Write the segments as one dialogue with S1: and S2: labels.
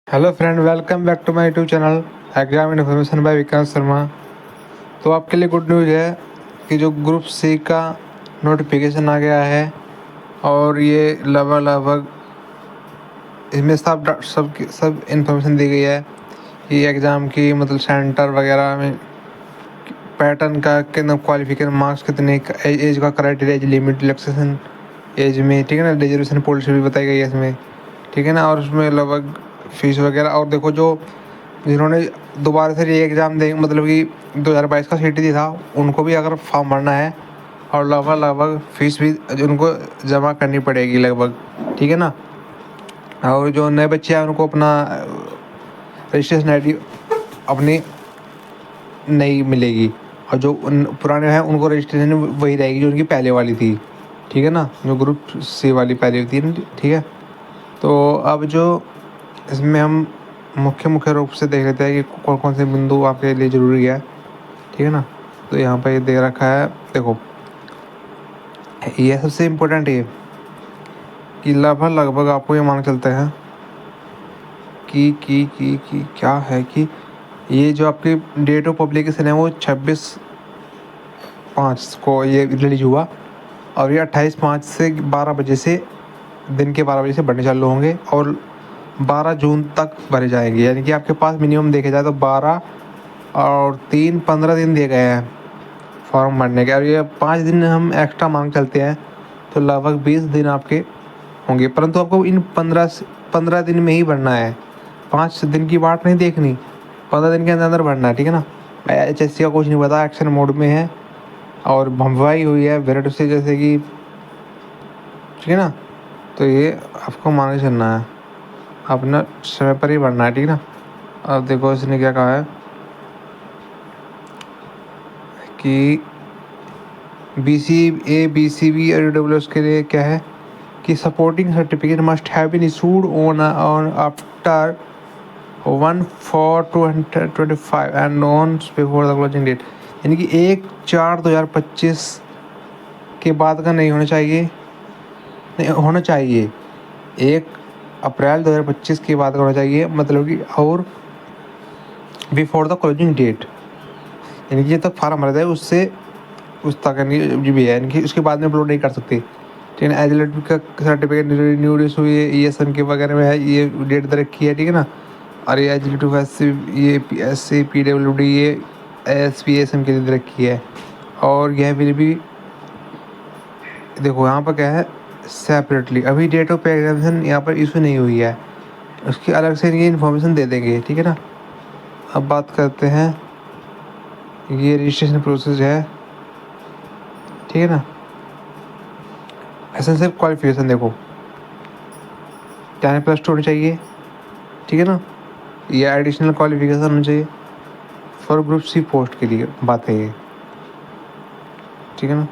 S1: Hello friend, welcome back to my YouTube channel exam information by Vikas Sharma. तो आपके लिए good news है कि जो ग्रुप सी का नोटिफिकेशन आ गया है और ये लगभग इसमें सब इन्फॉर्मेशन दी गई है कि एग्ज़ाम की मतलब सेंटर वगैरह में पैटर्न का कितना क्वालिफिकेशन मार्क्स कितने एज का criteria, age limit, relaxation age में, ठीक है ना। रिजर्वेशन पॉलिसी भी बताई गई है इसमें, ठीक है ना। और उसमें लगभग फीस वगैरह, और देखो जो जिन्होंने दोबारा से री एग्ज़ाम दे मतलब कि 2022 का सीटी था उनको भी अगर फॉर्म भरना है और लगभग फीस भी उनको जमा करनी पड़ेगी लगभग, ठीक है ना। और जो नए बच्चे हैं उनको अपना रजिस्ट्रेशन आई अपनी नई मिलेगी, और जो पुराने हैं उनको रजिस्ट्रेशन वही रहेगी जो उनकी पहले वाली थी, ठीक है ना, जो ग्रुप सी वाली पहले थी, ठीक है। तो अब जो इसमें हम मुख्य रूप से देख लेते हैं कि कौन कौन से बिंदु आपके लिए ज़रूरी है, ठीक है ना। तो यहाँ पे ये दे रखा है, देखो ये सबसे इम्पोर्टेंट है कि लगभग आपको ये मान के चलते हैं कि क्या है कि ये जो आपकी डेट ऑफ पब्लिकेशन है वो 26/5 को ये रिलीज हुआ, और ये 28/5 से 12 बजे से दिन के 12 बजे से भरने चालू होंगे और 12 जून तक भरे जाएंगे। यानी कि आपके पास मिनिमम देखे जाए तो 12 और 3 15 दिन दिए गए हैं फॉर्म भरने के, और ये 5 दिन हम एक्स्ट्रा मांग चलते हैं तो लगभग 20 दिन आपके होंगे। परंतु आपको इन 15 दिन में ही भरना है, 5 दिन की बात नहीं देखनी, 15 दिन के अंदर भरना है, ठीक है ना। HSC का कुछ नहीं पता, एक्शन मोड में है और भंगवाई हुई है वेरिट से, जैसे कि, ठीक है ना। तो ये आपको मान के चलना है, अपना समय पर ही भरना है, ठीक है ना। अब देखो इसने क्या कहा है कि BCB और EWS के लिए क्या है कि supporting certificate must have been issued on after 1/4/2025 and on before the closing date. यानी कि 1/4/2025 के बाद का नहीं होना चाहिए, 1 अप्रैल 2025 के बाद का होना चाहिए, मतलब कि, और बिफोर द क्लोजिंग डेट, यानी कि जब तक फार्म भरा जाए उससे उस तक यानी भी है, यानी कि उसके बाद में अपलोड नहीं कर सकते, ठीक है। एलिजिबिलिटी का सर्टिफिकेट न्यू इशू ये ESM के वगैरह में है, ये डेट दे रखी है, ठीक है ना। और ये एलिजिबिलिटी ये SC PWD ये SPSM के लिए दे रखी है। और यह विल भी, देखो यहाँ पर क्या है सेपरेटली, अभी डेट ऑफ एग्जामिनेशन यहाँ पर इशू नहीं हुई है, उसकी अलग से ये इन्फॉर्मेशन दे देंगे, ठीक है ना। अब बात करते हैं, ये रजिस्ट्रेशन प्रोसेस है, ठीक है ना। एसेंशियल क्वालिफिकेशन देखो 10+2 होनी चाहिए, ठीक है ना। ये एडिशनल क्वालिफिकेशन होनी चाहिए फॉर ग्रुप सी पोस्ट के लिए, बात है ये, ठीक है ना।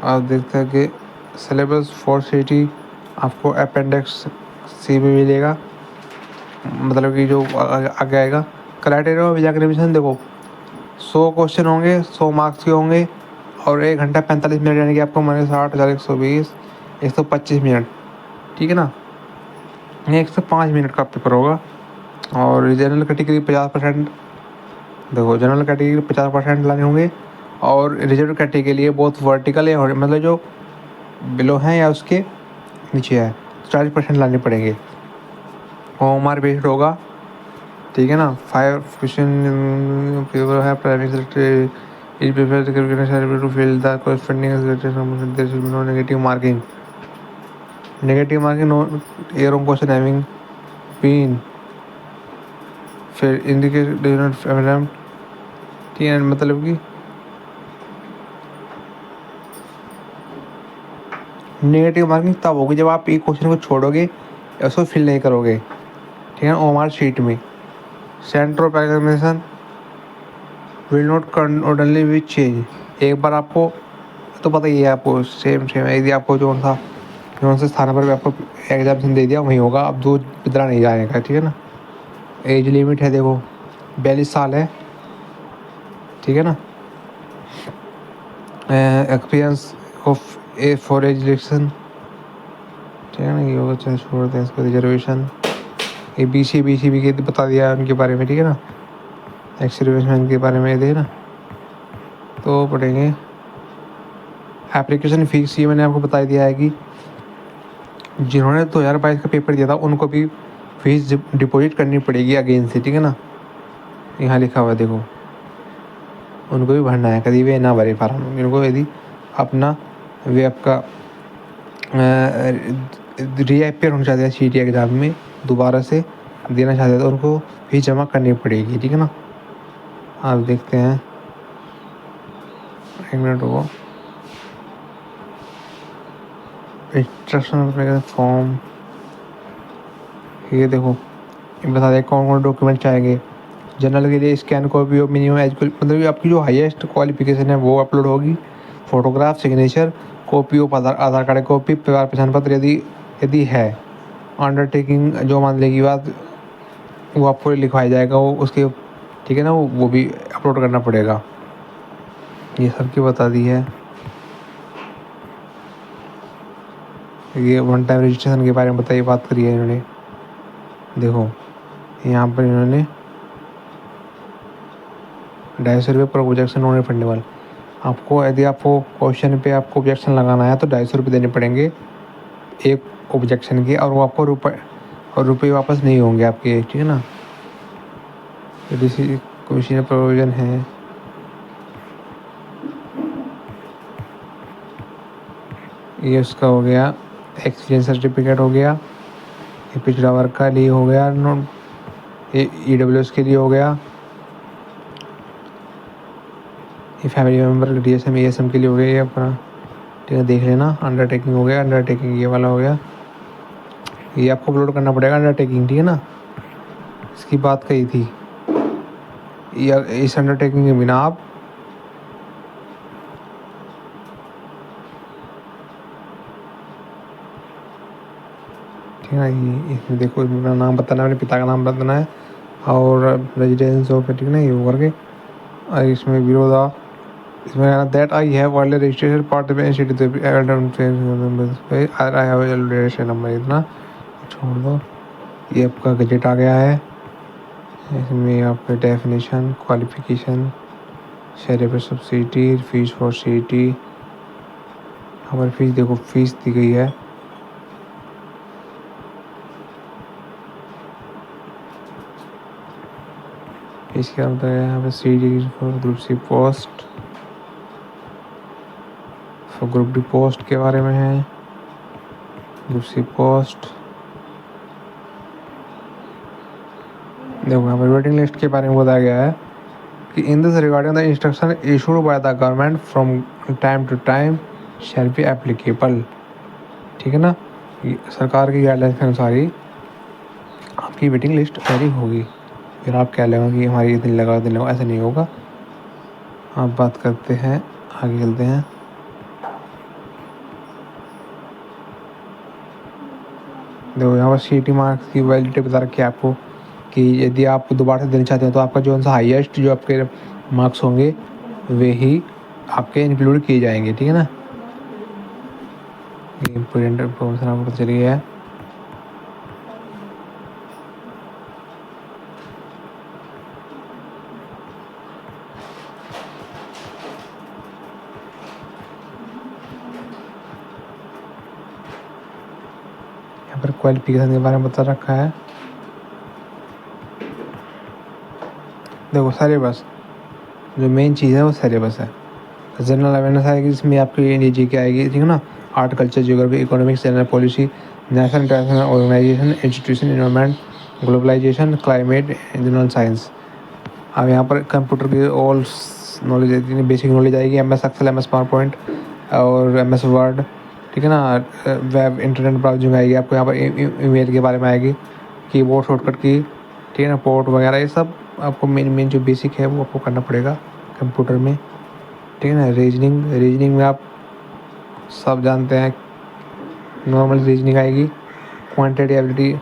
S1: आप देखते हैं कि सिलेबस फॉर सिटी आपको अपेंडिक्स सी में मिलेगा, मतलब कि जो आगे आएगा। क्राइटेरिया ऑफ एग्जामिनेशन देखो 100 क्वेश्चन होंगे, 100 मार्क्स के होंगे, और 1 घंटा 45 मिनट, यानी कि आपको माने 60,120 125 मिनट, ठीक है ना। ये 105 मिनट का पेपर होगा। और जनरल कैटेगरी 50%, देखो जनरल कैटेगरी 50% लाने होंगे, और रिजर्व कैटेगरी के लिए बहुत वर्टिकल है, मतलब जो बिलो हैं या उसके नीचे है 40% लाने पड़ेंगे। OMR बेस्ड होगा, ठीक है ना। 5 क्वेश्चन पेपर है, primary is prefer to fill the corresponding no negative marking, no air on question having been फिर इंडिकेट डू नॉट अटेम्प्ट, ठीक है। मतलब कि नेगेटिव मार्किंग तब होगी जब आप एक क्वेश्चन को छोड़ोगे या उसको फिल नहीं करोगे, ठीक है। OMR शीट में centre of examination will not continuously which change, एक बार आपको तो पता ही है, आपको सेम यदि आपको जो से स्थान पर भी आपको एग्जामिनेशन दे दिया वहीं होगा, अब दूर इतना नहीं जाने का, ठीक है ना। एज लिमिट है देखो 42 साल है, ठीक है ना। Experience of A for education, ठीक है ना। ये होगा चाहे छोड़ दें इसको, रिजर्वेशन ये BCB के बता दिया उनके बारे में, ठीक है ना, एक्स सर्विसमैन के बारे में देखिए ना। तो पढ़ेंगे एप्लीकेशन फ़ीस, ये मैंने आपको बता दिया है कि जिन्होंने 2022 का पेपर दिया था उनको भी फीस डिपॉजिट करनी पड़ेगी अगेन से, ठीक है ना। यहाँ लिखा हुआ है देखो, उनको भी भरना है, कभी वे ना भरे फार्म उनको, यदि अपना वे आपका रीअपियर होना चाहते हैं CT एग्ज़ाम में दोबारा से देना चाहते हैं तो उनको फीस जमा करनी पड़ेगी, ठीक है ना। आप देखते हैं, एक मिनट वो इंस्ट्रक्शन फॉर्म, ये देखो ये बता दें कौन कौन डॉक्यूमेंट चाहेंगे। जनरल के लिए scan copy of minimum age, मतलब आपकी जो हाईएस्ट क्वालिफिकेशन है वो अपलोड होगी। Photograph, signature, copy of Aadhaar card copy, परिवार पहचान पत्र यदि यदि है। अंडरटेकिंग जो मान लेगी बात वो आपको लिखवाया जाएगा, वो उसके, ठीक है ना, वो भी अपलोड करना पड़ेगा। ये सबकी बता दी है। ये वन टाइम रजिस्ट्रेशन के बारे में बताइए, बात करी है इन्होंने। देखो यहाँ पर इन्होंने 250 रुपये पर ऑब्जेक्शन नॉन रिफंडेबल। आपको यदि आपको क्वेश्चन पे आपको ऑब्जेक्शन लगाना है तो 250 रुपये देने पड़ेंगे एक ऑब्जेक्शन के, और वो आपको रुपये वापस नहीं होंगे आपके, ठीक है ना। कमीशन प्रोविजन है, ये उसका हो गया। एक्सपीरियंस सर्टिफिकेट हो गया, ये पिछड़ा वर्क का लिए हो गया, ये EWS के लिए हो गया, ये फैमिली मेम्बर DSM ESM के लिए हो गया, ये अपना, ठीक है, देख लेना। अंडरटेकिंग हो गया, अंडरटेकिंग ये वाला हो गया, ये आपको अपलोड करना पड़ेगा अंडरटेकिंग, ठीक है ना। इसकी बात कही थी, या इस अंडरटेकिंग के बिना आप ठीक है। ये इसमें देखो, इसमें नाम बताना है, अपने पिता का नाम बताना है और रेजिडेंस ऑफ, ठीक है ना, ये वो करके। और इसमें विरोधा, इसमें कहना that I have already registration part में रजिस्ट्रेशन नंबर, इतना छोड़ दो। ये आपका गजेट आ गया है, इसमें आपका definition, qualification, share subsidy, fees for CT, हमारी फीस देखो, फीस दी गई है। इसके अंदर यहाँ पे CT for group C post, for group D post के बारे में है, ग्रुप C पोस्ट। देखो यहाँ पर वेटिंग लिस्ट के बारे में बताया गया है कि in this regarding the instruction issued by the government from time to time shall be applicable, ठीक है ना। सरकार की गाइडलाइंस के अनुसार ही आपकी वेटिंग लिस्ट जारी होगी। फिर आप कह लेंगे कि हमारी दिन लगा, ऐसा नहीं होगा। आप बात करते हैं, आगे चलते हैं। देखो यहाँ पर CT मार्क्स की वैलिडिटी बता रखी है आपको कि यदि आप दोबारा से देना चाहते हैं तो आपका जो हाईएस्ट जो आपके मार्क्स होंगे वे ही आपके इंक्लूड किए जाएंगे, ठीक है ना। ये इम्पोर्टेंट इन्फॉर्मेशन आपको पता चली है। यहाँ पर क्वालिफिकेशन के बारे में बता रखा है। देखो सिलेबस, जो मेन चीज़ है वो सिलेबस है। जनरल अवेयरनेस आएगी, जिसमें आपकी NDG आएगी, ठीक है ना। Art, culture, geography, economics, general policy, national international organisation, institution, environment, globalisation, climate, general science. अब यहाँ पर कंप्यूटर की ऑल नॉलेज, बेसिक नॉलेज आएगी, MS एक्सेल, MS पावरपॉइंट और MS वर्ड, ठीक है ना। वेब इंटरनेट ब्राउजिंग आएगी आपको, यहाँ पर ईमेल के बारे में आएगी, कीबोर्ड शॉर्टकट की, ठीक है ना, पोर्ट वगैरह, ये सब आपको मेन जो बेसिक है वो आपको करना पड़ेगा कंप्यूटर में, ठीक है ना। रीजनिंग में आप सब जानते हैं, नॉर्मल रीजनिंग आएगी, क्वांटिटी एबिलिटी,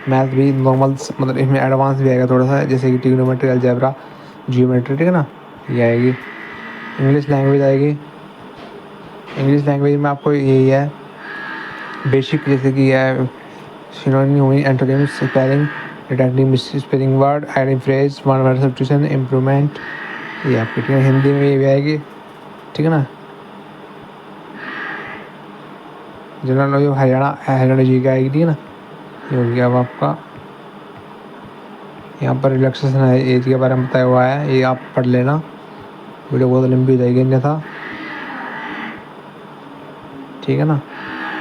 S1: मैथ भी नॉर्मल, मतलब इसमें एडवांस भी आएगा थोड़ा सा, जैसे कि ट्रिग्नोमेट्री, अलजेब्रा, जियोमेट्री, ठीक है ना, ये आएगी। इंग्लिश लैंग्वेज आएगी, इंग्लिश लैंग्वेज में आपको यही है बेसिक, जैसे कि है synonym, antonyms, spelling, detecting spelling word, adding phrase, one word substitution, improvement, ये आपकी ठीक है हिंदी में ये भी आएगी, ठीक है ना। जनरल नॉलेज हरियाणा जी का आएगी, ठीक है ना। ये हो गया अब आपका, यहाँ पर रिलैक्सेशन है एज के बारे में बताया हुआ है, ये आप पढ़ लेना, वीडियो बहुत लंबी हो जाएगी अन्यथा, ठीक है ना।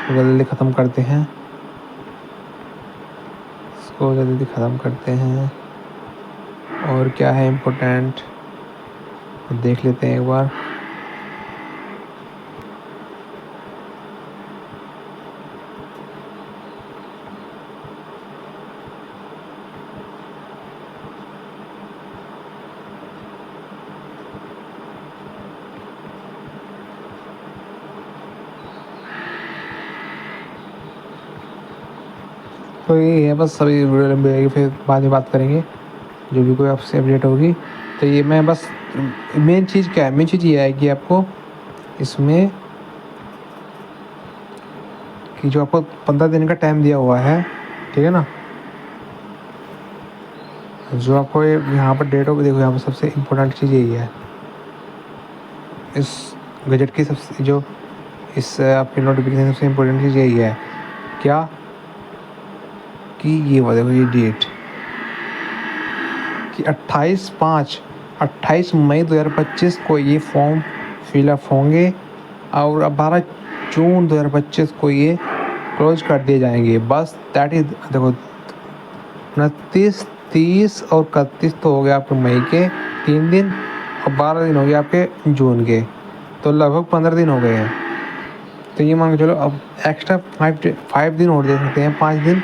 S1: तो जल्दी ख़त्म करते हैं इसको, जल्दी ख़त्म करते हैं। और क्या है इम्पोर्टेंट देख लेते हैं एक बार। तो ये है बस, सभी वीडियो लंबी रहेगी, फिर बाद में बात करेंगे जो भी कोई आपसे अपडेट होगी। तो ये मैं बस मेन चीज़ क्या है, मेन चीज़ ये है कि आपको इसमें कि जो आपको 15 दिन का टाइम दिया हुआ है, ठीक है ना, जो आपको यहाँ पर डेट होगी, देखो यहाँ पर सबसे इम्पोर्टेंट चीज़ यही है इस गजट की, सबसे जो इस आपकी नोटिफिकेशन सबसे इम्पोर्टेंट चीज़ यही है क्या कि ये देखो ये डेट कि 28 मई 2025 को ये फॉर्म फिलअप होंगे और 12 जून 2025 को ये क्लोज कर दिए जाएंगे। बस दैट इज, देखो 29, 30 और 31 तो हो गए आपके मई के 3 दिन और 12 दिन हो गए आपके जून के, तो लगभग 15 दिन हो गए हैं। तो ये मान के चलो अब एक्स्ट्रा 5 दिन और दे सकते हैं, 5 दिन,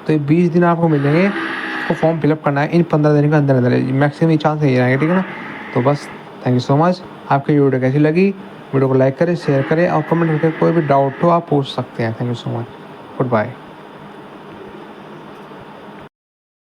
S1: तो ये 20 दिन आपको मिलेंगे। आपको फॉर्म फिलअप करना है इन 15 दिन के अंदर अंदर, मैक्सिमम चांस यही रहेंगे, ठीक है ना। तो बस थैंक यू सो मच। आपकी वीडियो कैसी लगी, वीडियो को लाइक करें, शेयर करें और कमेंट करके कोई भी डाउट हो आप पूछ सकते हैं। Thank you so much, good bye.